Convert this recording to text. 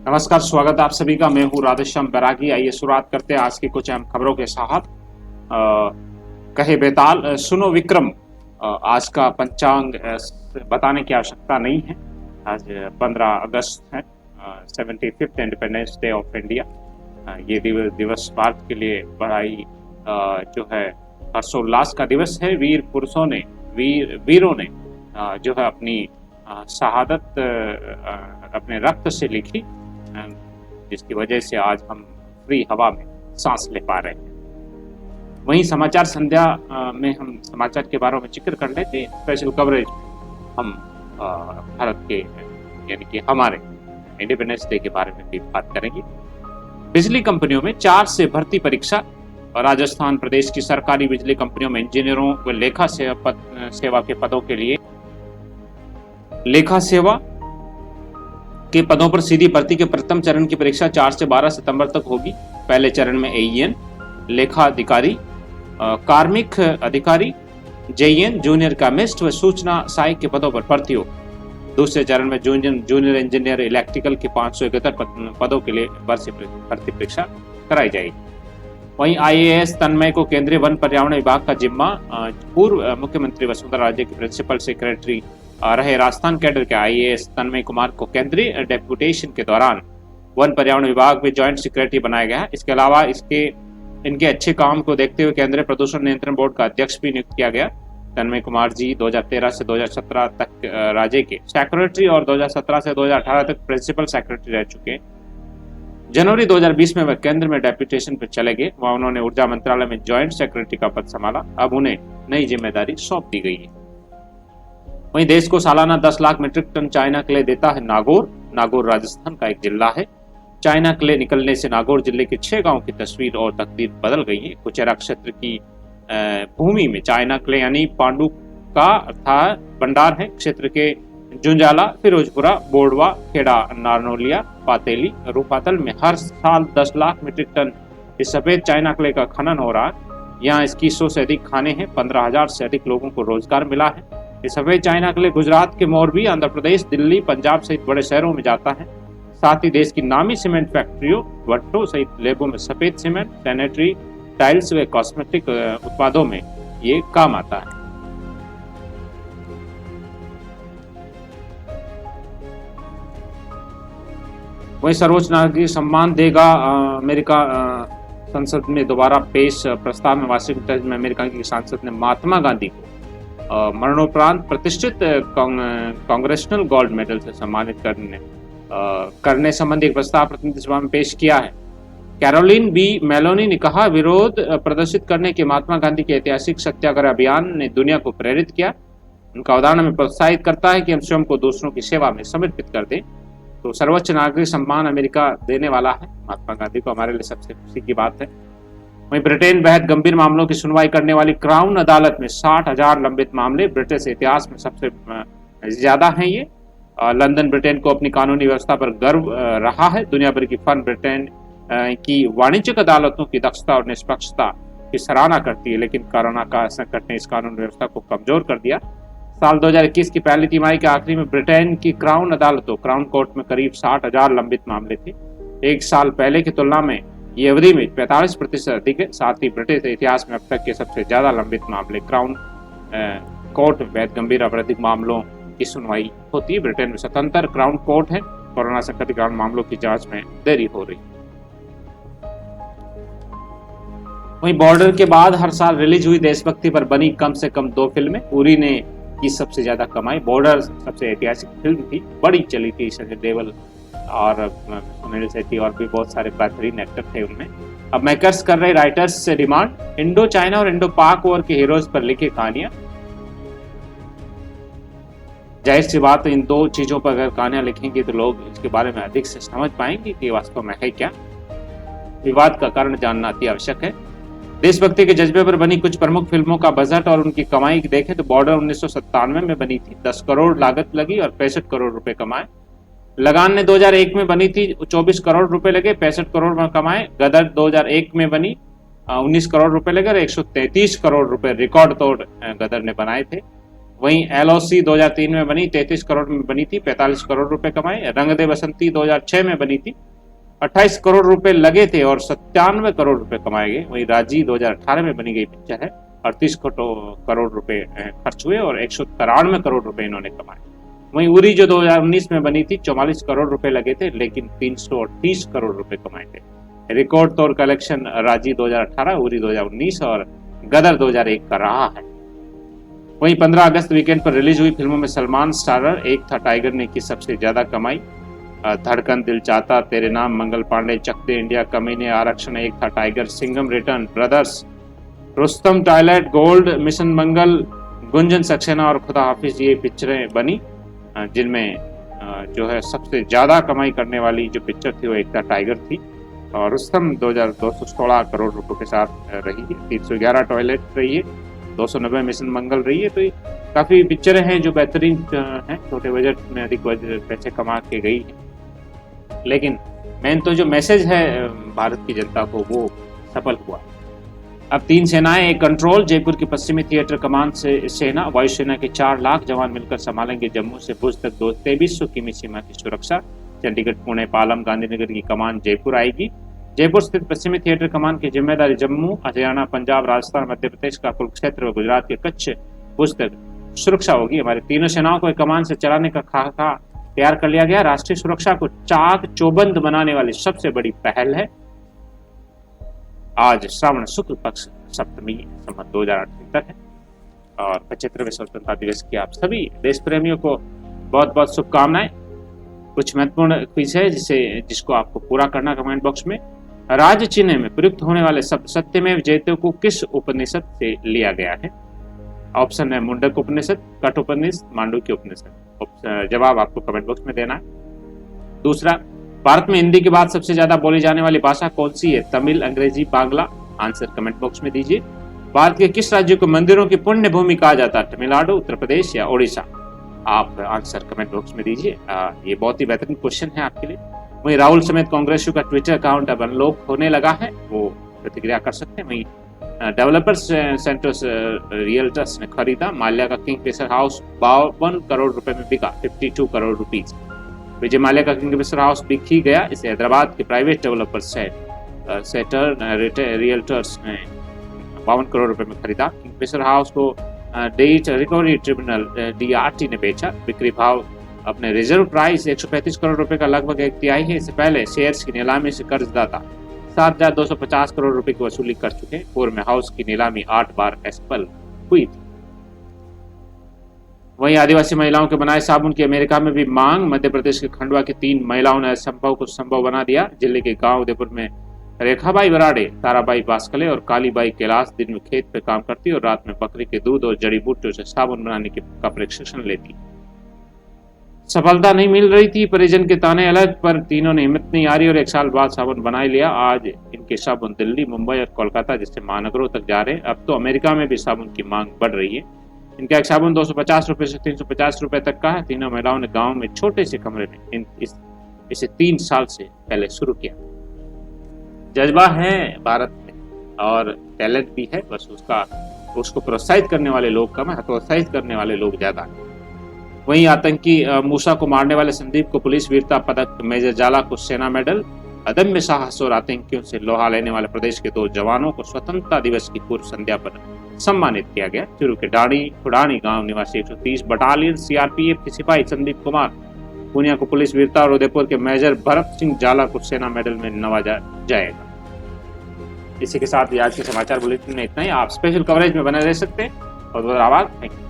नमस्कार, स्वागत है आप सभी का। मैं हूँ राधेश्याम बैरागी। आइए शुरुआत करते हैं आज की कुछ अहम खबरों के साथ। कहे बेताल सुनो विक्रम। आज का पंचांग बताने की आवश्यकता नहीं है। आज 15 अगस्त है, 75th independence day of India. ये दिवस भारत के लिए बड़ा ही जो है हर्षोल्लास का दिवस है। वीर पुरुषों ने वीरों ने जो है अपनी शहादत अपने रक्त से लिखी, जिसकी वजह से आज हम फ्री हवा में सांस ले पा रहे हैं। वहीं समाचार संध्या में हम समाचार के बारे में जिक्र कर लेते हैं। स्पेशल कवरेज हम भारत के यानी कि हमारे इंडिपेंडेंस डे के बारे में भी बात करेंगे। बिजली कंपनियों में 4 से भर्ती परीक्षा। राजस्थान प्रदेश की सरकारी बिजली कंपनियों में इंजीनियरों व लेखा सेवा के पदों के लिए लेखा सेवा के पदों पर सीधी भर्ती के प्रथम चरण की परीक्षा 4 से 12 सितंबर तक होगी। पहले चरण में एईएन, लेखा अधिकारी, कार्मिक अधिकारी, जेईएन, जूनियर केमिस्ट व सूचना सहायक के पदों पर भर्ती हो। दूसरे चरण में जूनियर इंजीनियर इलेक्ट्रिकल के 571 पदों के लिए भर्ती परीक्षा कराई जाएगी। वहीं आईएएस तन्मय को केंद्रीय वन पर्यावरण विभाग का जिम्मा। पूर्व मुख्यमंत्री वसुंधरा राजे के प्रिंसिपल सेक्रेटरी रहे राजस्थान कैडर के आईएएस तन्मय कुमार को केंद्रीय डेपुटेशन के दौरान वन पर्यावरण विभाग में जॉइंट सेक्रेटरी बनाया गया है। इसके अलावा इनके अच्छे काम को देखते हुए केंद्रीय प्रदूषण नियंत्रण बोर्ड का अध्यक्ष भी नियुक्त किया गया। तन्मय कुमार जी 2013 से 2017 तक राज्य के सेक्रेटरी और 2017 से 2018 तक प्रिंसिपल सेक्रेटरी रह चुके हैं। जनवरी 2020 में वह केंद्र में डेपुटेशन पर चले गए। वहां उन्होंने ऊर्जा मंत्रालय में जॉइंट सेक्रेटरी का पद संभाला। अब उन्हें नई जिम्मेदारी सौंप दी गई है। वहीं देश को सालाना 10 lakh metric ton china clay देता है नागौर। नागौर राजस्थान का एक जिला है। चाइना क्ले निकलने से नागौर जिले के 6 गांवों की तस्वीर और तकदीर बदल गई है। कुचेरा क्षेत्र की भूमि में चाइना क्ले यानी पांडु का भंडार है। क्षेत्र के जुंजाला, फिरोजपुरा, बोडवा, खेड़ा, नारनौलिया, पातेली, रूपातल में हर साल 10 लाख मीट्रिक टन इस सफेद चाइना क्ले का खनन हो रहा है। यहाँ इसकी 100 से अधिक खाने हैं। 15,000 से अधिक लोगों को रोजगार मिला है। ये सफेद चाइना क्ले गुजरात के मोरबी, आंध्र प्रदेश, दिल्ली, पंजाब सहित बड़े शहरों में जाता है। साथ ही देश की नामी सीमेंट फैक्ट्रियों, भट्टों सहित लेबों में सफेद सीमेंट, सैनिटरी टाइल्स व कॉस्मेटिक उत्पादों में ये काम आता है। वही सर्वोच्च नागरिक सम्मान देगा अमेरिका। संसद में दोबारा पेश प्रस्ताव में वाशिंगटन में अमेरिका की सांसद ने महात्मा गांधी को मरणोपरांत प्रतिष्ठित कांग्रेशनल गोल्ड मेडल से सम्मानित करने संबंधी एक प्रस्ताव प्रतिनिधि सभा में पेश किया है। कैरोलिन बी मेलोनी ने कहा, विरोध प्रदर्शित करने के महात्मा गांधी के ऐतिहासिक सत्याग्रह अभियान ने दुनिया को प्रेरित किया। उनका उदाहरण हमें प्रोत्साहित करता है कि हम स्वयं को दूसरों की सेवा में समर्पित कर दें। तो सर्वोच्च नागरिक सम्मान अमेरिका देने वाला है महात्मा गांधी को, हमारे लिए सबसे खुशी की बात है। वहीं ब्रिटेन बेहद गंभीर मामलों की सुनवाई करने वाली क्राउन अदालत में 60,000 लंबित मामले ब्रिटिश इतिहास में सबसे ज्यादा हैं। ये लंदन ब्रिटेन को अपनी कानूनी व्यवस्था पर गर्व रहा है। दुनिया भर की फर्म ब्रिटेन की वाणिज्यिक अदालतों की दक्षता और निष्पक्षता की सराहना करती है, लेकिन कोरोना का संकट ने इस कानून व्यवस्था को कमजोर कर दिया। साल 2021 की पहली तिमाही के आखिरी में ब्रिटेन की क्राउन अदालतों क्राउन कोर्ट में करीब 60,000 लंबित मामले थे। एक साल पहले की तुलना में ये अवधि में 45% अधिक है। साथ ही ब्रिटिश इतिहास में अब तक के सबसे ज्यादा लंबित मामले क्राउन कोर्ट में बेहद गंभीर आपराधिक मामलों की सुनवाई होती है। ब्रिटेन में स्वतंत्र क्राउन कोर्ट है। कोरोना संकट के कारण मामलों की जांच में देरी हो रही। वहीं बॉर्डर के बाद हर साल रिलीज हुई देशभक्ति पर बनी कम से कम 2 फिल्में। उरी ने की सबसे ज्यादा कमाई। बॉर्डर सबसे ऐतिहासिक फिल्म थी, बड़ी चली थी। संजय देओल और सुनील शेट्टी और भी बहुत सारे बेहतरीन एक्टर थे उनमें। अब मेकर्स कर रहे राइटर्स से डिमांड, इंडो चाइना और इंडो पाक वॉर के हीरोज पर लिखे कहानियां। जाहिर सी बात, इन 2 चीजों पर अगर कहानियां लिखेंगे तो लोग इसके बारे में अधिक से समझ पाएंगे कि वास्तव में है क्या। विवाद का कारण जानना अति आवश्यक है। देशभक्ति के जज्बे पर बनी कुछ प्रमुख फिल्मों का बजट और उनकी कमाई देखें तो बॉर्डर 1997 में बनी थी, 10 करोड़ लागत लगी और 65 करोड़ रुपए कमाए। लगान ने 2001 में बनी थी, 24 करोड़ रुपए लगे, 65 करोड़ में कमाए। गदर 2001 में बनी, 19 करोड़ रुपए लगे और 133 करोड़ रुपए रिकॉर्ड तोड़ गदर ने बनाए थे। वहीं LOC 2003 में बनी, 33 करोड़ में बनी थी, 45 करोड़ रुपए कमाए। रंग दे बसंती 2006 में बनी थी, 28 करोड़ रुपए लगे थे और 97 करोड़ रुपए कमाए गए। वहीं राजी 2018 में बनी गई पिक्चर है, 38 करोड़ रुपए खर्च हुए और 193 करोड़ रुपए इन्होंने कमाए। वहीं उरी जो 2019 में बनी थी, 44 करोड़ रुपए लगे थे लेकिन 338 करोड़ रुपए कमाए थे। रिकॉर्ड तौर कलेक्शन राजी 2018, उरी 2019 और गदर 2001 का रहा है। वहीं 15 अगस्त वीकेंड पर रिलीज हुई फिल्मों में सलमान स्टारर एक था टाइगर ने की सबसे ज्यादा कमाई। धड़कन, दिल चाहता, तेरे नाम, मंगल पांडे, चक दे इंडिया, कमीने, Aarakshan, Ek Tha Tiger, Singham return, Brothers, Rustom, Toilet, Gold, Mission Mangal, Gunjan Saxena और खुदा हाफिज ये पिक्चरें बनी, जिनमें जो है सबसे ज्यादा कमाई करने वाली जो पिक्चर थी वो एक था टाइगर थी। और रुस्तम 2216 करोड़ रुपए के साथ रही है, 311 टॉयलेट रही है, 290 मिशन मंगल रही है। तो ये काफी पिक्चरें हैं जो बेहतरीन हैं, छोटे बजट में अधिक पैसे कमा के गई है। लेकिन मेन तो जो मैसेज है भारत की जनता को वो सफल हुआ। अब 3 सेनाएं, एक कंट्रोल। जयपुर की पश्चिमी थिएटर कमान से सेना, वायुसेना के 4 लाख जवान मिलकर संभालेंगे जम्मू से भुज तक 2300 किमी सीमा की सुरक्षा। चंडीगढ़, पुणे, पालम, गांधीनगर की कमान जयपुर आएगी। जयपुर स्थित पश्चिमी थिएटर कमान की जिम्मेदारी जम्मू, हरियाणा, पंजाब, राजस्थान, मध्य प्रदेश का कुरुक्षेत्र व गुजरात के कच्छ भुज तक सुरक्षा होगी। हमारी तीनों सेनाओं को एक कमान से चलाने का खाका तैयार कर लिया गया। राष्ट्रीय सुरक्षा को चाक चौबंद बनाने वाली सबसे बड़ी पहल है। आज श्रावण शुक्ल पक्ष सप्तमी संवत 2008 तक है और 75वें स्वतंत्रता दिवस की आप सभी देश प्रेमियों को बहुत बहुत शुभकामनाएं। कुछ महत्वपूर्ण क्विज है जिसको आपको पूरा करना कमेंट बॉक्स में। राज चिन्ह में प्रयुक्त होने वाले शब्द सत्यमेव जयते को किस उपनिषद से लिया गया है? ऑप्शन है मुंडक उपनिषद, कठ उपनिषद, मांडुक्य उपनिषद। जवाब आपको कमेंट बॉक्स में देना है। दूसरा, भारत में हिंदी के बाद सबसे ज्यादा बोली जाने वाली भाषा कौन सी है? तमिल, अंग्रेजी, बांग्ला? आंसर कमेंट बॉक्स में दीजिए। भारत के किस राज्य को मंदिरों की पुण्य भूमि कहा जाता है? तमिलनाडु, उत्तर प्रदेश या ओडिशा? आप आंसर कमेंट बॉक्स में दीजिए। ये बहुत ही बेहतरीन क्वेश्चन है आपके लिए। वहीं राहुल समेत कांग्रेस का ट्विटर अकाउंट अब अनलॉक होने लगा है, वो प्रतिक्रिया कर सकते हैं। वहीं डेवलपर्स सेंटर्स रियल्टर्स ने खरीदा। माल्या का किंगफिशर हाउस 52 करोड़ रुपए में बिका, 52 करोड़ रुपीज। विजय माल्या का किंगफिशर हाउस बिक ही गया। इसे हैदराबाद के प्राइवेट डेवलपर सेटर रियल्टर्स ने 52 करोड़ रुपए में खरीदा। किंगफिशर हाउस को डेट रिकवरी ट्रिब्यूनल DRT ने बेचा। बिक्री भाव अपने रिजर्व प्राइस 135 करोड़ रुपए का लगभग 1/3 है। इससे पहले शेयर्स की नीलामी से कर्जदाता 7,250 करोड़ रुपए की वसूली कर चुके हैं। पूर्व में हाउस की नीलामी 8 बार असफल हुई थी। वहीं आदिवासी महिलाओं के बनाए साबुन की अमेरिका में भी मांग। मध्य प्रदेश के खंडवा की 3 महिलाओं ने असंभव को संभव बना दिया। जिले के गांव उदयपुर में रेखाबाई बराड़े, ताराबाई बास्कले और कालीबाई कैलाश दिन में खेत पे काम करती और रात में बकरी के दूध और जड़ी बूटियों से साबुन बनाने का प्रशिक्षण लेती। सफलता नहीं मिल रही थी, परिजन के ताने अलग, पर तीनों ने हिम्मत नहीं हारी और 1 साल बाद साबुन बना ही लिया। आज इनके साबुन दिल्ली, मुंबई और कोलकाता जैसे महानगरों तक जा रहे हैं। अब तो अमेरिका में भी साबुन की मांग बढ़ रही है। इनका एक साबुन 250 रुपए से 350 रुपए तक का है। तीनों महिलाओं ने गांव में छोटे से कमरे में इसे 3 साल से पहले शुरू किया। जज्बा है भारत में और टैलेंट भी है, बस उसको प्रोत्साहित करने वाले लोग कम है, हतोत्साहित करने वाले लोग ज्यादा है। वहीं आतंकी मूसा को मारने वाले संदीप को पुलिस वीरता पदक, मेजर जाला को सेना मेडल, अदम्य साहस और आतंकियों से लोहा लेने वाले प्रदेश के 2 जवानों को स्वतंत्रता दिवस की पूर्व संध्या पर सम्मानित किया गया। चूरू के खुडानी गांव निवासी 130 बटालियन CRPF के सिपाही संदीप कुमार पूनिया को पुलिस वीरता और उदयपुर के मेजर भरत सिंह जाला को सेना मेडल में नवाजा जाएगा। इसी के साथ आज के समाचार बुलेटिन में इतना ही। आप स्पेशल कवरेज में बने रह सकते हैं। बहुत बहुत आभार। Thank you.